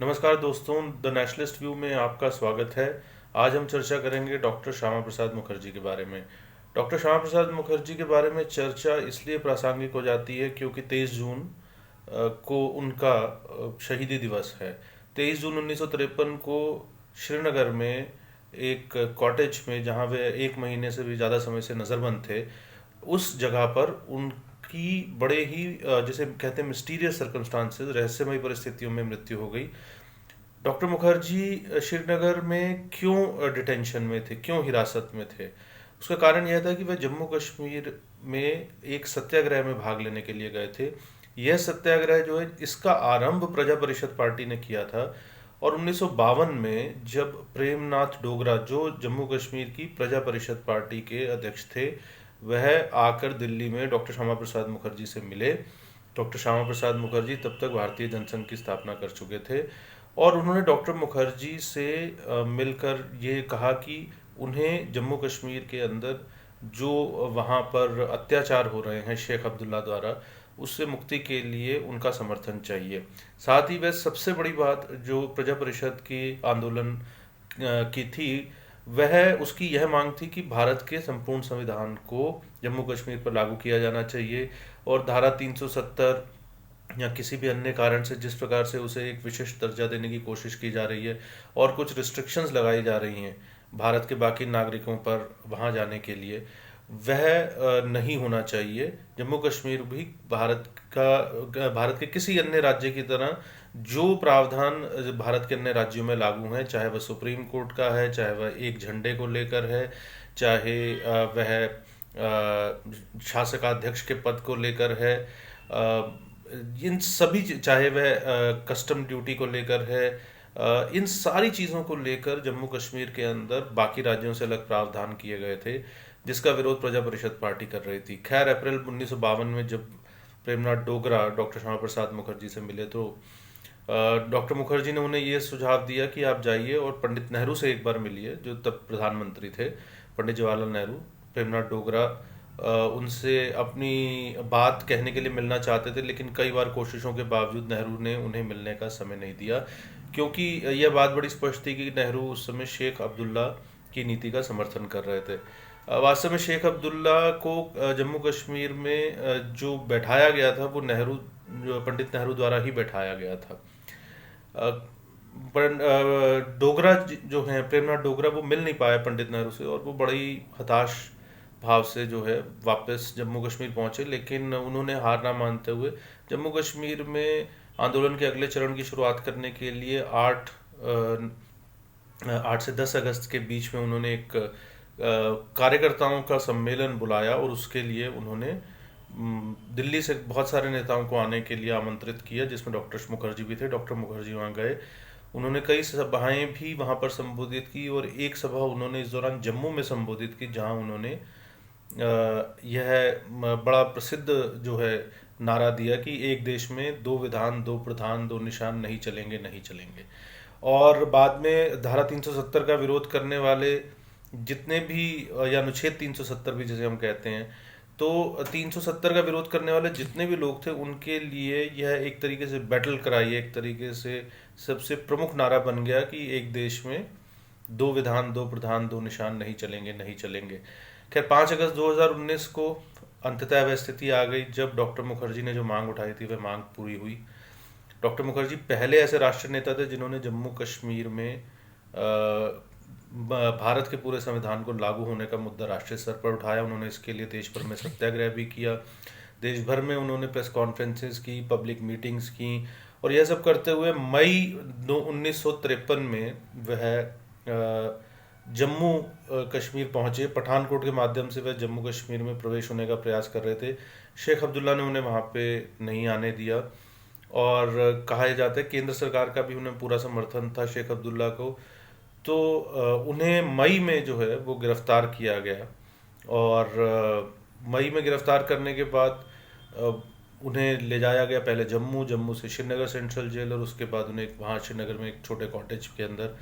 नमस्कार दोस्तों, the nationalist view में आपका स्वागत है। आज हम चर्चा करेंगे डॉक्टर श्यामा प्रसाद मुखर्जी के बारे में। डॉक्टर श्यामा प्रसाद मुखर्जी के बारे में चर्चा इसलिए प्रासंगिक हो जाती है क्योंकि 23 जून को उनका शहीदी दिवस है। 23 जून 1953 को श्रीनगर में एक कॉटेज में, जहाँ वे एक महीने से भी ज़्यादा समय से नज़रबंद थे, उस जगह पर उनकी बड़े ही जिसे कहते हैं मिस्टीरियस सर्कमस्टांसेस, रहस्यमयी परिस्थितियों में मृत्यु हो गई। डॉक्टर मुखर्जी श्रीनगर में क्यों डिटेंशन में थे, क्यों हिरासत में थे? उसका कारण यह था कि वह जम्मू कश्मीर में एक सत्याग्रह में भाग लेने के लिए गए थे। यह सत्याग्रह जो है, इसका आरंभ प्रजा परिषद पार्टी ने किया था, और 1952 में जब प्रेमनाथ डोगरा, जो जम्मू कश्मीर की प्रजा परिषद पार्टी के अध्यक्ष थे, वह आकर दिल्ली में डॉक्टर श्यामा प्रसाद मुखर्जी से मिले। डॉक्टर श्यामा प्रसाद मुखर्जी तब तक भारतीय जनसंघ की स्थापना कर चुके थे, और उन्होंने डॉक्टर मुखर्जी से मिलकर ये कहा कि उन्हें जम्मू कश्मीर के अंदर जो वहाँ पर अत्याचार हो रहे हैं शेख अब्दुल्ला द्वारा, उससे मुक्ति के लिए उनका समर्थन चाहिए। साथ ही वह सबसे बड़ी बात जो प्रजा परिषद की आंदोलन की थी, वह उसकी यह मांग थी कि भारत के संपूर्ण संविधान को जम्मू कश्मीर पर लागू किया जाना चाहिए, और धारा 370 या किसी भी अन्य कारण से जिस प्रकार से उसे एक विशिष्ट दर्जा देने की कोशिश की जा रही है और कुछ रिस्ट्रिक्शंस लगाई जा रही हैं भारत के बाकी नागरिकों पर वहाँ जाने के लिए, वह नहीं होना चाहिए। जम्मू कश्मीर भी भारत के किसी अन्य राज्य की तरह जो प्रावधान भारत के अन्य राज्यों में लागू हैं, चाहे वह सुप्रीम कोर्ट का है, चाहे वह एक झंडे को लेकर है, चाहे वह शासकाध्यक्ष के पद को लेकर है, इन सभी, चाहे वह कस्टम ड्यूटी को लेकर है, इन सारी चीज़ों को लेकर जम्मू कश्मीर के अंदर बाकी राज्यों से अलग प्रावधान किए गए थे, जिसका विरोध प्रजा परिषद पार्टी कर रही थी। खैर, अप्रैल 1952 में जब प्रेमनाथ डोगरा डॉक्टर श्यामा प्रसाद मुखर्जी से मिले, तो डॉक्टर मुखर्जी ने उन्हें यह सुझाव दिया कि आप जाइए और पंडित नेहरू से एक बार मिलिए, जो तब प्रधानमंत्री थे, पंडित जवाहरलाल नेहरू। प्रेमनाथ डोगरा उनसे अपनी बात कहने के लिए मिलना चाहते थे, लेकिन कई बार कोशिशों के बावजूद नेहरू ने उन्हें मिलने का समय नहीं दिया, क्योंकि यह बात बड़ी स्पष्ट थी कि नेहरू उस समय शेख अब्दुल्ला की नीति का समर्थन कर रहे थे। वास्तव में शेख अब्दुल्ला को जम्मू कश्मीर में जो बैठाया गया था, वो पंडित नेहरू द्वारा ही बैठाया गया था। पर डोगरा जो हैं, प्रेमनाथ डोगरा, वो मिल नहीं पाए पंडित नेहरू से, और वो बड़ी हताश भाव से जो है वापस जम्मू कश्मीर पहुंचे। लेकिन उन्होंने हार ना मानते हुए जम्मू कश्मीर में आंदोलन के अगले चरण की शुरुआत करने के लिए 8 से 10 अगस्त के बीच में उन्होंने एक कार्यकर्ताओं का सम्मेलन बुलाया, और उसके लिए उन्होंने दिल्ली से बहुत सारे नेताओं को आने के लिए आमंत्रित किया, जिसमें डॉक्टर मुखर्जी भी थे। डॉक्टर मुखर्जी वहाँ गए, उन्होंने कई सभाएं भी वहाँ पर संबोधित की, और एक सभा उन्होंने इस दौरान जम्मू में संबोधित की, जहाँ उन्होंने यह बड़ा प्रसिद्ध जो है नारा दिया कि एक देश में दो विधान, दो प्रधान, दो निशान, नहीं चलेंगे, नहीं चलेंगे। और बाद में धारा 370 का विरोध करने वाले जितने भी, या अनुच्छेद 370 भी जिसे हम कहते हैं, तो 370 का विरोध करने वाले जितने भी लोग थे, उनके लिए यह एक तरीके से बैटल कराई, एक तरीके से सबसे प्रमुख नारा बन गया कि एक देश में दो विधान, दो प्रधान, दो निशान, नहीं चलेंगे, नहीं चलेंगे। खैर, 5 अगस्त 2019 को अंततः वह स्थिति आ गई जब डॉक्टर मुखर्जी ने जो मांग उठाई थी, वह मांग पूरी हुई। डॉक्टर मुखर्जी पहले ऐसे राष्ट्रीय नेता थे जिन्होंने जम्मू कश्मीर में भारत के पूरे संविधान को लागू होने का मुद्दा राष्ट्रीय स्तर पर उठाया। उन्होंने इसके लिए देश भर में सत्याग्रह भी किया, देश भर में उन्होंने प्रेस कॉन्फ्रेंसेस की, पब्लिक मीटिंग्स की, और यह सब करते हुए मई 1953 में वह जम्मू कश्मीर पहुंचे। पठानकोट के माध्यम से वह जम्मू कश्मीर में प्रवेश होने का प्रयास कर रहे थे। शेख अब्दुल्ला ने उन्हें वहाँ पे नहीं आने दिया, और कहा जाता है केंद्र सरकार का भी उन्हें पूरा समर्थन था शेख अब्दुल्ला को। तो उन्हें मई में जो है वो गिरफ्तार किया गया, और मई में गिरफ्तार करने के बाद उन्हें ले जाया गया पहले जम्मू से श्रीनगर सेंट्रल जेल, और उसके बाद उन्हें वहाँ श्रीनगर में एक छोटे कॉटेज के अंदर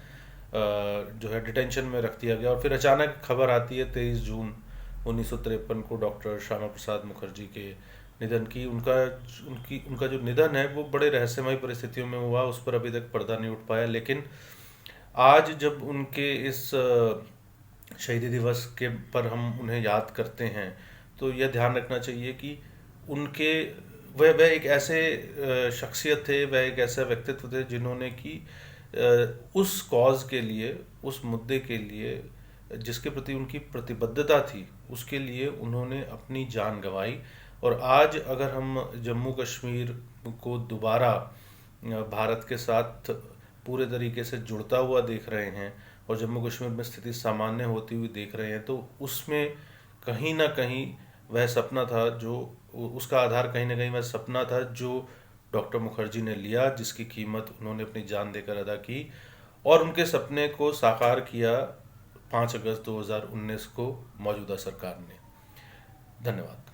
जो है डिटेंशन में रख दिया गया। और फिर अचानक खबर आती है 23 जून 1953 को डॉक्टर श्यामा प्रसाद मुखर्जी के निधन की। उनका जो निधन है वो बड़े रहस्यमय परिस्थितियों में हुआ, उस पर अभी तक पर्दा नहीं उठ पाया। लेकिन आज जब उनके इस शहीदी दिवस के पर हम उन्हें याद करते हैं तो यह ध्यान रखना चाहिए कि उनके वह एक ऐसे शख्सियत थे, वह एक ऐसा व्यक्तित्व थे जिन्होंने कि उस कॉज के लिए, उस मुद्दे के लिए जिसके प्रति उनकी प्रतिबद्धता थी, उसके लिए उन्होंने अपनी जान गंवाई। और आज अगर हम जम्मू कश्मीर को दोबारा भारत के साथ पूरे तरीके से जुड़ता हुआ देख रहे हैं और जम्मू कश्मीर में स्थिति सामान्य होती हुई देख रहे हैं, तो उसमें कहीं ना कहीं वह सपना था जो, उसका आधार कहीं ना कहीं वह सपना था जो डॉक्टर मुखर्जी ने लिया, जिसकी कीमत उन्होंने अपनी जान देकर अदा की और उनके सपने को साकार किया 5 अगस्त 2019 को मौजूदा सरकार ने। धन्यवाद।